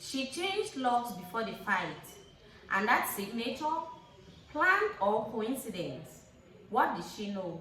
She changed locks before the fight. And that signature? Planned or coincidence? What did she know?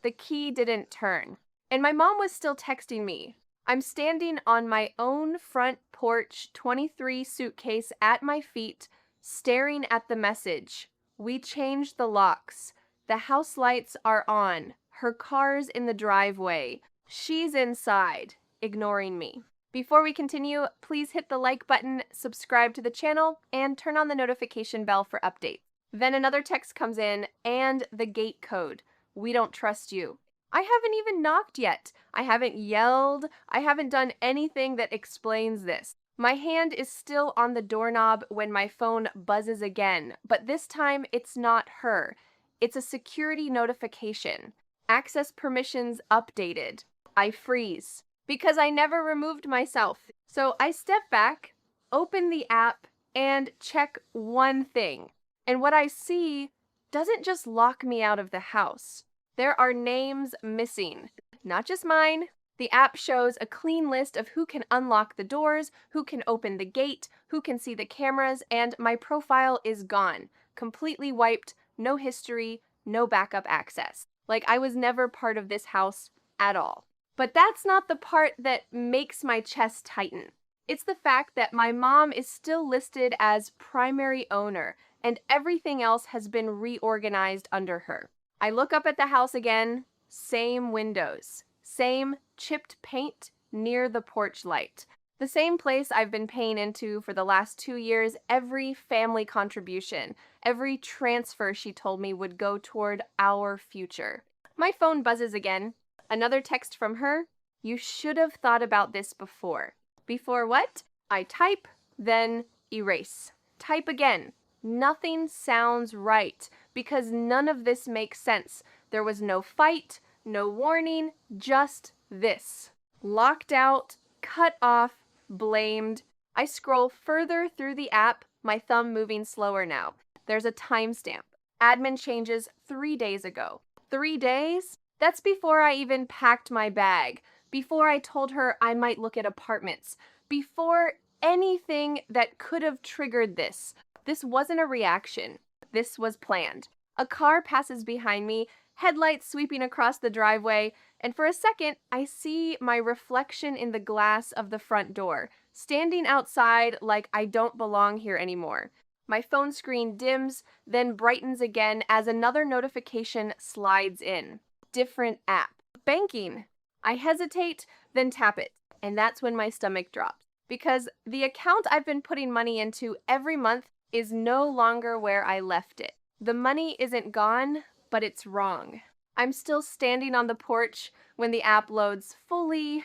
The key didn't turn. And my mom was still texting me. I'm standing on my own front porch, 23 suitcase at my feet, staring at the message. We changed the locks. The house lights are on. Her car's in the driveway. She's inside, ignoring me. Before we continue, please hit the like button, subscribe to the channel, and turn on the notification bell for updates. Then another text comes in, and the gate code. We don't trust you. I haven't even knocked yet. I haven't yelled. I haven't done anything that explains this. My hand is still on the doorknob when my phone buzzes again, but this time it's not her. It's a security notification. Access permissions updated. I freeze because I never removed myself. So I step back, open the app, and check one thing. And what I see doesn't just lock me out of the house. There are names missing. Not just mine. The app shows a clean list of who can unlock the doors, who can open the gate, who can see the cameras, and my profile is gone. Completely wiped, no history, no backup access. Like I was never part of this house at all. But that's not the part that makes my chest tighten. It's the fact that my mom is still listed as primary owner, and everything else has been reorganized under her. I look up at the house again, same windows, same chipped paint near the porch light. The same place I've been paying into for the last 2 years, every family contribution, every transfer she told me would go toward our future. My phone buzzes again. Another text from her. You should have thought about this before. Before what? I type, then erase. Type again. Nothing sounds right because none of this makes sense. There was no fight, no warning, just this. Locked out, cut off, blamed. I scroll further through the app, my thumb moving slower now. There's a timestamp. Admin changes 3 days ago. 3 days? That's before I even packed my bag. Before I told her I might look at apartments. Before anything that could have triggered this. This wasn't a reaction. This was planned. A car passes behind me, headlights sweeping across the driveway, and for a second, I see my reflection in the glass of the front door, standing outside like I don't belong here anymore. My phone screen dims, then brightens again as another notification slides in. Different app. Banking. I hesitate, then tap it, and that's when my stomach drops. Because the account I've been putting money into every month is no longer where I left it. The money isn't gone, but it's wrong. I'm still standing on the porch when the app loads fully,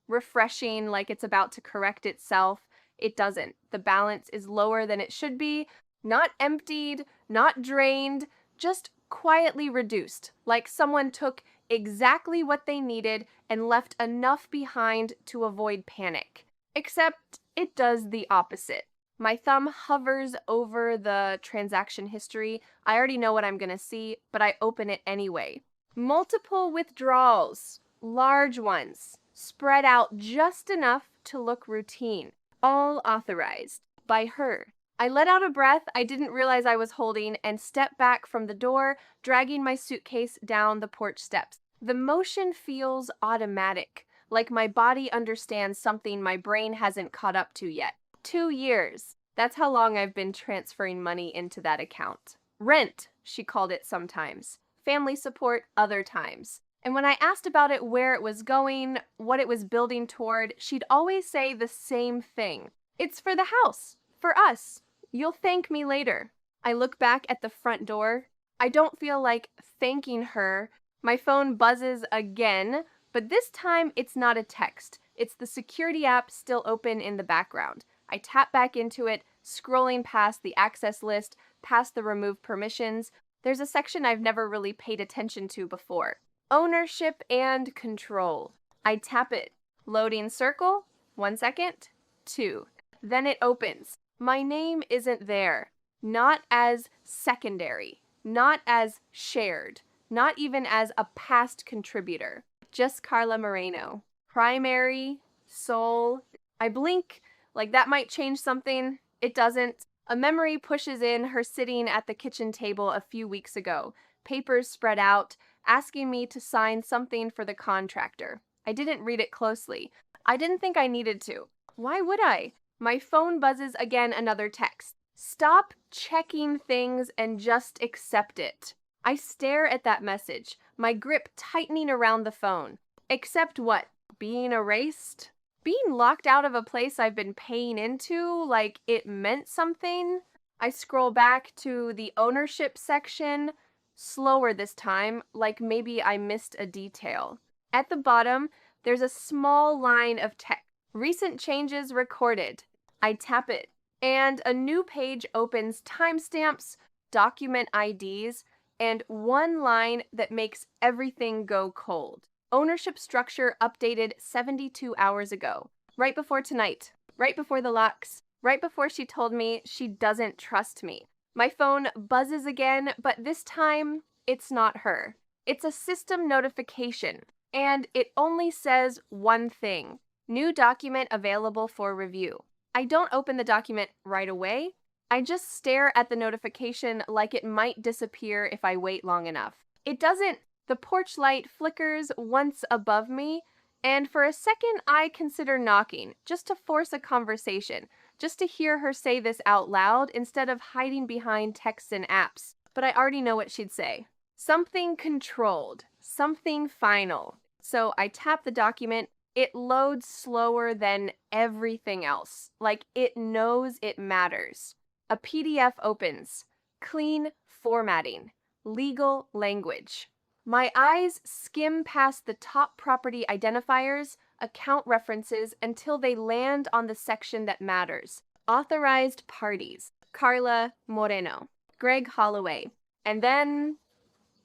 refreshing like it's about to correct itself. It doesn't. The balance is lower than it should be, not emptied, not drained, just quietly reduced, like someone took exactly what they needed and left enough behind to avoid panic. Except it does the opposite. My thumb hovers over the transaction history. I already know what I'm going to see, but I open it anyway. Multiple withdrawals, large ones, spread out just enough to look routine, all authorized by her. I let out a breath I didn't realize I was holding and stepped back from the door, dragging my suitcase down the porch steps. The motion feels automatic, like my body understands something my brain hasn't caught up to yet. 2 years. That's how long I've been transferring money into that account. Rent, she called it sometimes. Family support other times. And when I asked about it, where it was going, what it was building toward, she'd always say the same thing. It's for the house. For us. You'll thank me later. I look back at the front door. I don't feel like thanking her. My phone buzzes again, but this time it's not a text. It's the security app still open in the background. I tap back into it, scrolling past the access list, past the remove permissions. There's a section I've never really paid attention to before. Ownership and control. I tap it. Loading circle. 1 second. 2. Then it opens. My name isn't there. Not as secondary. Not as shared. Not even as a past contributor. Just Carla Moreno. Primary. Sole. I blink, Like that might change something. It doesn't. A memory pushes in her sitting at the kitchen table a few weeks ago, papers spread out, asking me to sign something for the contractor. I didn't read it closely. I didn't think I needed to. Why would I? My phone buzzes again, another text. Stop checking things and just accept it. I stare at that message, my grip tightening around the phone. Accept what? Being erased? Being locked out of a place I've been paying into, like it meant something? I scroll back to the ownership section, slower this time, like maybe I missed a detail. At the bottom, there's a small line of text. Recent changes recorded. I tap it, and a new page opens timestamps, document IDs, and one line that makes everything go cold. Ownership structure updated 72 hours ago, right before tonight, right before the locks, right before she told me she doesn't trust me. My phone buzzes again, but this time it's not her. It's a system notification, and it only says one thing: new document available for review. I don't open the document right away. I just stare at the notification like it might disappear if I wait long enough. It doesn't. The porch light flickers once above me, and for a second I consider knocking, just to force a conversation, just to hear her say this out loud instead of hiding behind texts and apps. But I already know what she'd say. Something controlled, something final. So I tap the document. It loads slower than everything else, like it knows it matters. A PDF opens. Clean formatting. Legal language. My eyes skim past the top property identifiers, account references, until they land on the section that matters. Authorized parties. Carla Moreno. Greg Holloway. And then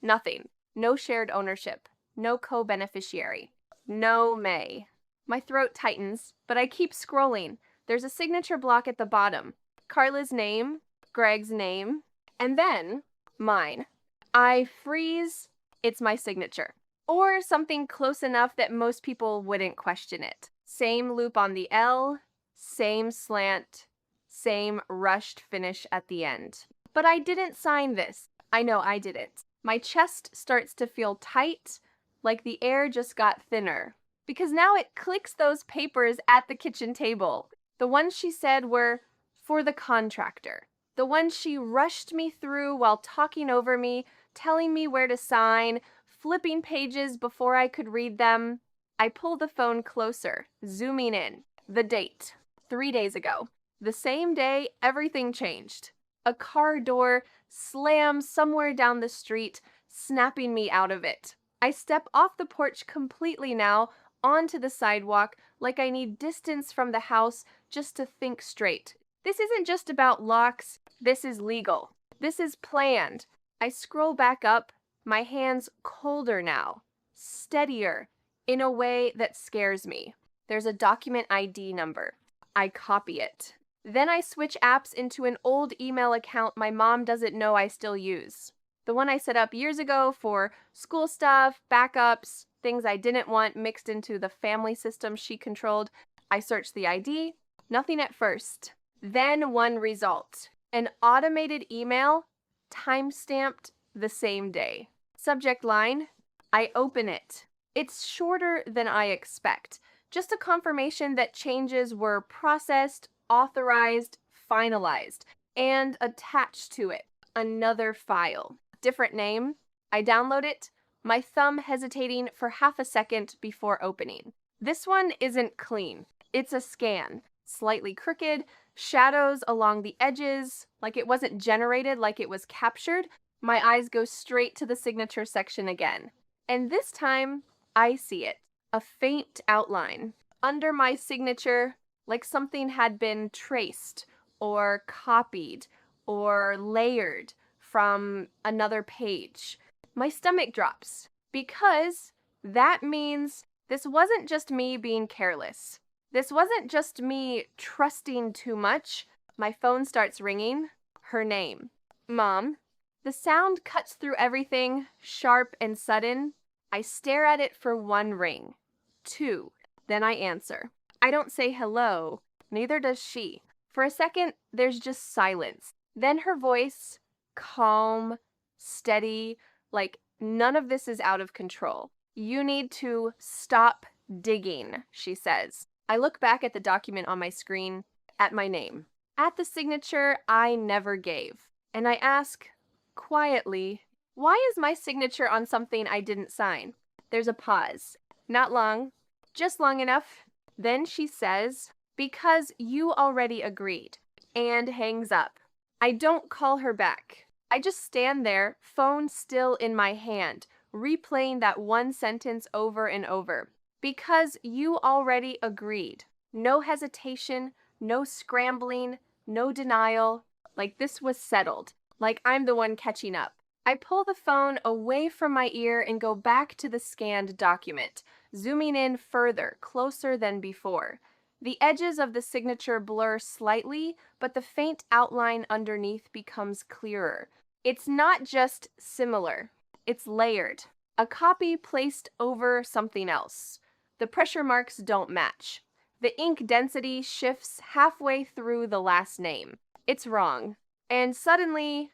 nothing. No shared ownership. No co-beneficiary. No May. My throat tightens, but I keep scrolling. There's a signature block at the bottom. Carla's name, Greg's name, and then mine. I freeze. It's my signature. Or something close enough that most people wouldn't question it. Same loop on the L, same slant, same rushed finish at the end. But I didn't sign this. I know I didn't. My chest starts to feel tight, like the air just got thinner. Because now it clicks those papers at the kitchen table. The ones she said were for the contractor. The ones she rushed me through while talking over me, telling me where to sign, flipping pages before I could read them. I pull the phone closer, zooming in. The date. 3 days ago. The same day everything changed. A car door slams somewhere down the street, snapping me out of it. I step off the porch completely now, onto the sidewalk, like I need distance from the house just to think straight. This isn't just about locks. This is legal. This is planned. I scroll back up, my hands colder now, steadier, in a way that scares me. There's a document ID number. I copy it. Then I switch apps into an old email account my mom doesn't know I still use. The one I set up years ago for school stuff, backups, things I didn't want mixed into the family system she controlled. I searched the ID, nothing at first. Then one result. An automated email, time-stamped the same day. Subject line, I open it. It's shorter than I expect. Just a confirmation that changes were processed, authorized, finalized, and attached to it. Another file. Different name. I download it, my thumb hesitating for half a second before opening. This one isn't clean. It's a scan. Slightly crooked, shadows along the edges, like it wasn't generated, like it was captured. My eyes go straight to the signature section again. And this time, I see it. A faint outline. Under my signature, like something had been traced, or copied, or layered from another page. My stomach drops, because that means this wasn't just me being careless. This wasn't just me trusting too much. My phone starts ringing. Her name. Mom. The sound cuts through everything, sharp and sudden. I stare at it for 1 ring. 2. Then I answer. I don't say hello. Neither does she. For a second, there's just silence. Then her voice, calm, steady, like none of this is out of control. You need to stop digging, she says. I look back at the document on my screen, at my name, at the signature I never gave. And I ask, quietly, why is my signature on something I didn't sign? There's a pause. Not long, just long enough. Then she says, because you already agreed, and hangs up. I don't call her back. I just stand there, phone still in my hand, replaying that one sentence over and over. Because you already agreed. No hesitation, no scrambling, no denial. Like this was settled. Like I'm the one catching up. I pull the phone away from my ear and go back to the scanned document, zooming in further, closer than before. The edges of the signature blur slightly, but the faint outline underneath becomes clearer. It's not just similar, it's layered. A copy placed over something else. The pressure marks don't match. The ink density shifts halfway through the last name. It's wrong. And suddenly,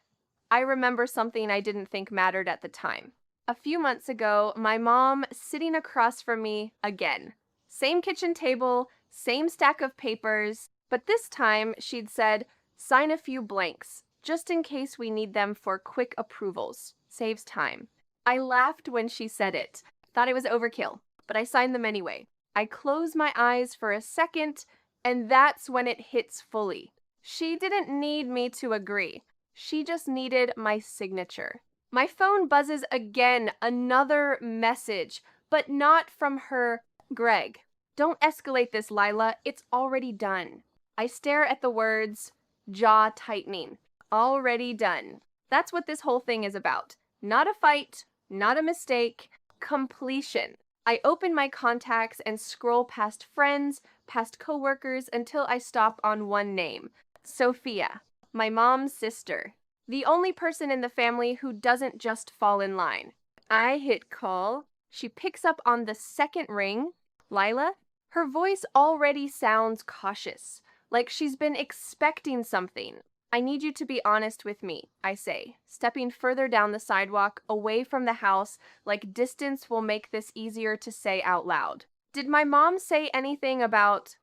I remember something I didn't think mattered at the time. A few months ago, my mom sitting across from me again. Same kitchen table, same stack of papers, but this time she'd said, sign a few blanks, just in case we need them for quick approvals. Saves time. I laughed when she said it. Thought it was overkill, but I signed them anyway. I close my eyes for a second, and that's when it hits fully. She didn't need me to agree. She just needed my signature. My phone buzzes again, another message, but not from her, Greg. Don't escalate this, Lila. It's already done. I stare at the words, jaw tightening. Already done. That's what this whole thing is about. Not a fight, not a mistake, completion. I open my contacts and scroll past friends, past coworkers until I stop on one name. Sophia, my mom's sister. The only person in the family who doesn't just fall in line. I hit call. She picks up on the second ring. Lila? Her voice already sounds cautious, like she's been expecting something. I need you to be honest with me, I say, stepping further down the sidewalk, away from the house, like distance will make this easier to say out loud. Did my mom say anything about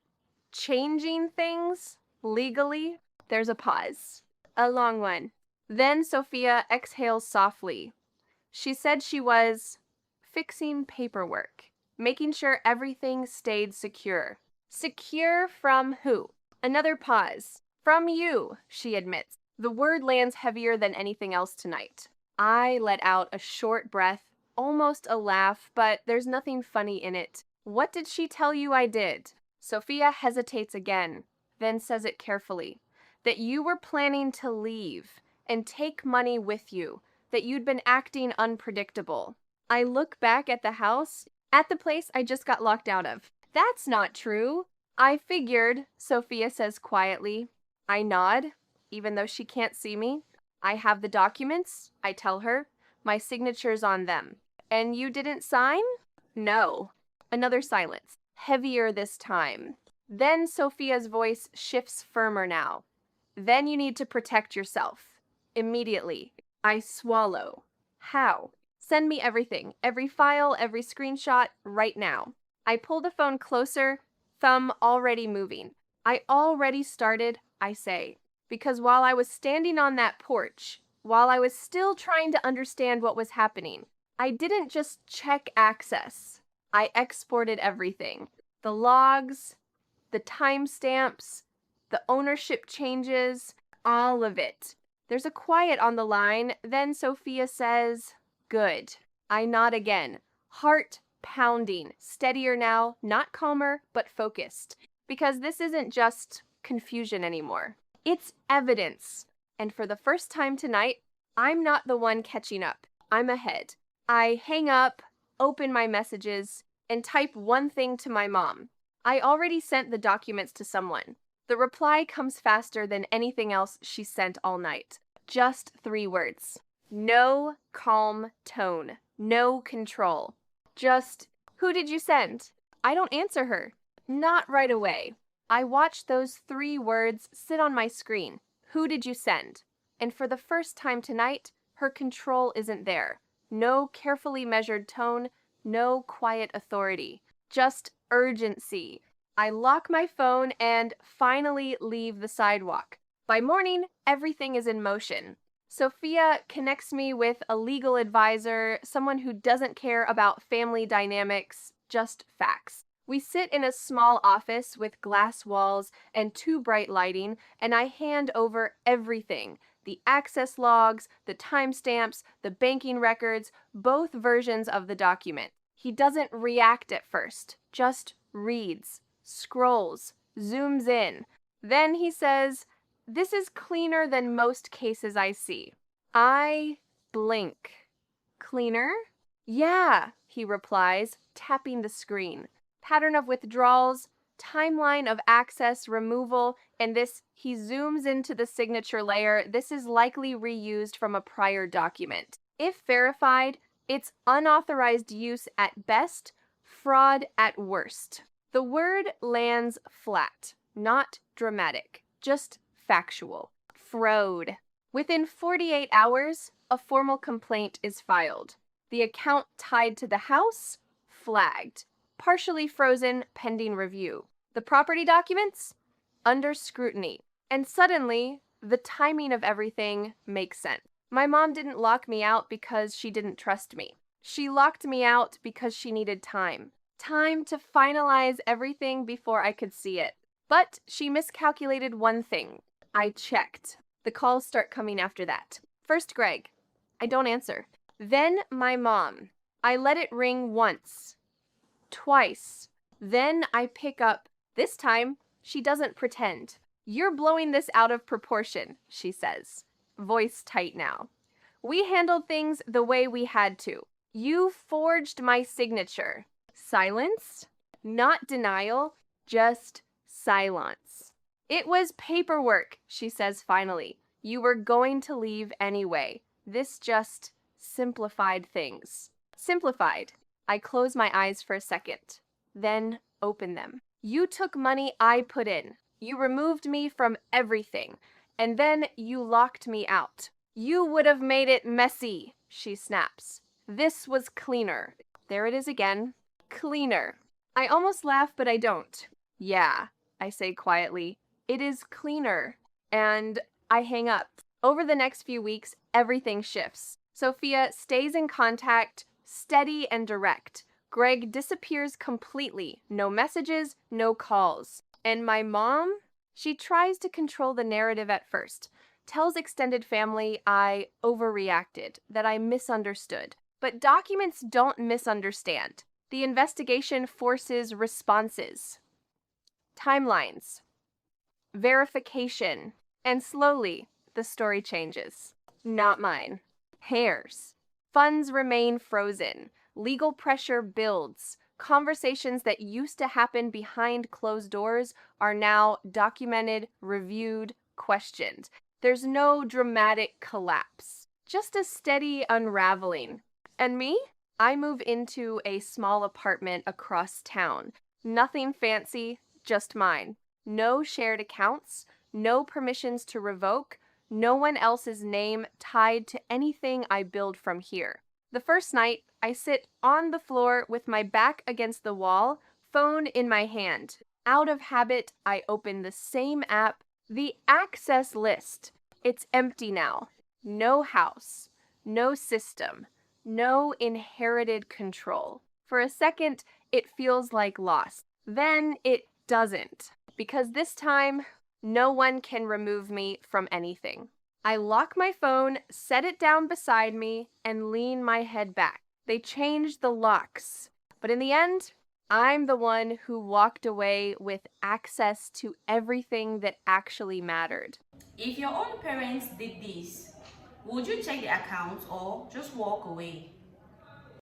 changing things legally? There's a pause. A long one. Then Sophia exhales softly. She said she was fixing paperwork, making sure everything stayed secure. Secure from who? Another pause. From you, she admits. The word lands heavier than anything else tonight. I let out a short breath, almost a laugh, but there's nothing funny in it. What did she tell you I did? Sophia hesitates again, then says it carefully. That you were planning to leave and take money with you, that you'd been acting unpredictable. I look back at the house, at the place I just got locked out of. That's not true. I figured, Sophia says quietly. I nod, even though she can't see me. I have the documents, I tell her. My signature's on them. And you didn't sign? No. Another silence, heavier this time. Then Sophia's voice shifts firmer now. Then you need to protect yourself. Immediately. I swallow. How? Send me everything, every file, every screenshot, right now. I pull the phone closer, thumb already moving. I already started, I say, because while I was standing on that porch, while I was still trying to understand what was happening, I didn't just check access. I exported everything. The logs, the timestamps, the ownership changes, all of it. There's a quiet on the line, then Sophia says, good. I nod again, heart pounding, steadier now, not calmer, but focused. Because this isn't just confusion anymore. It's evidence. And for the first time tonight, I'm not the one catching up. I'm ahead. I hang up, open my messages, and type one thing to my mom. I already sent the documents to someone. The reply comes faster than anything else she sent all night. Just 3 words. No calm tone. No control. Just, who did you send? I don't answer her. Not right away. I watched those 3 words sit on my screen. Who did you send? And for the first time tonight, her control isn't there. No carefully measured tone, no quiet authority. Just urgency. I lock my phone and finally leave the sidewalk. By morning, everything is in motion. Sophia connects me with a legal advisor, someone who doesn't care about family dynamics, just facts. We sit in a small office with glass walls and too bright lighting, and I hand over everything. The access logs, the timestamps, the banking records, both versions of the document. He doesn't react at first, just reads, scrolls, zooms in. Then he says, "This is cleaner than most cases I see." I blink. Cleaner? Yeah, he replies, tapping the screen. Pattern of withdrawals, timeline of access removal, and this, he zooms into the signature layer. This is likely reused from a prior document. If verified, it's unauthorized use at best, fraud at worst. The word lands flat, not dramatic, just factual. Fraud. Within 48 hours, a formal complaint is filed. The account tied to the house, flagged. Partially frozen, pending review. The property documents, under scrutiny. And suddenly, the timing of everything makes sense. My mom didn't lock me out because she didn't trust me. She locked me out because she needed time. Time to finalize everything before I could see it. But she miscalculated one thing. I checked. The calls start coming after that. First Greg. I don't answer. Then my mom. I let it ring once. Twice. Then I pick up. This time, she doesn't pretend. "You're blowing this out of proportion," she says. Voice tight now. "We handled things the way we had to. You forged my signature." Silence? Not denial, just silence. "It was paperwork," she says finally. "You were going to leave anyway. This just simplified things." Simplified. I close my eyes for a second, then open them. "You took money I put in. You removed me from everything, and then you locked me out. You would have made it messy," she snaps. "This was cleaner." There it is again. Cleaner. I almost laugh, but I don't. "Yeah," I say quietly. "It is cleaner." And I hang up. Over the next few weeks, everything shifts. Sophia stays in contact, steady and direct. Greg disappears completely. No messages, no calls. And my mom? She tries to control the narrative at first. Tells extended family I overreacted, that I misunderstood. But documents don't misunderstand. The investigation forces responses. Timelines. Verification. And slowly, the story changes. Not mine. Hers. Funds remain frozen. Legal pressure builds. Conversations that used to happen behind closed doors are now documented, reviewed, questioned. There's no dramatic collapse, just a steady unraveling. And me? I move into a small apartment across town. Nothing fancy, just mine. No shared accounts, no permissions to revoke, no one else's name tied to anything I build from here. The first night, I sit on the floor with my back against the wall, phone in my hand. Out of habit, I open the same app, the access list. It's empty now. No house, no system, no inherited control. For a second, it feels like loss. Then it doesn't, because this time, no one can remove me from anything. I lock my phone, set it down beside me, and lean my head back. They changed the locks, but in the end, I'm the one who walked away with access to everything that actually mattered. If your own parents did this, would you check the account or just walk away?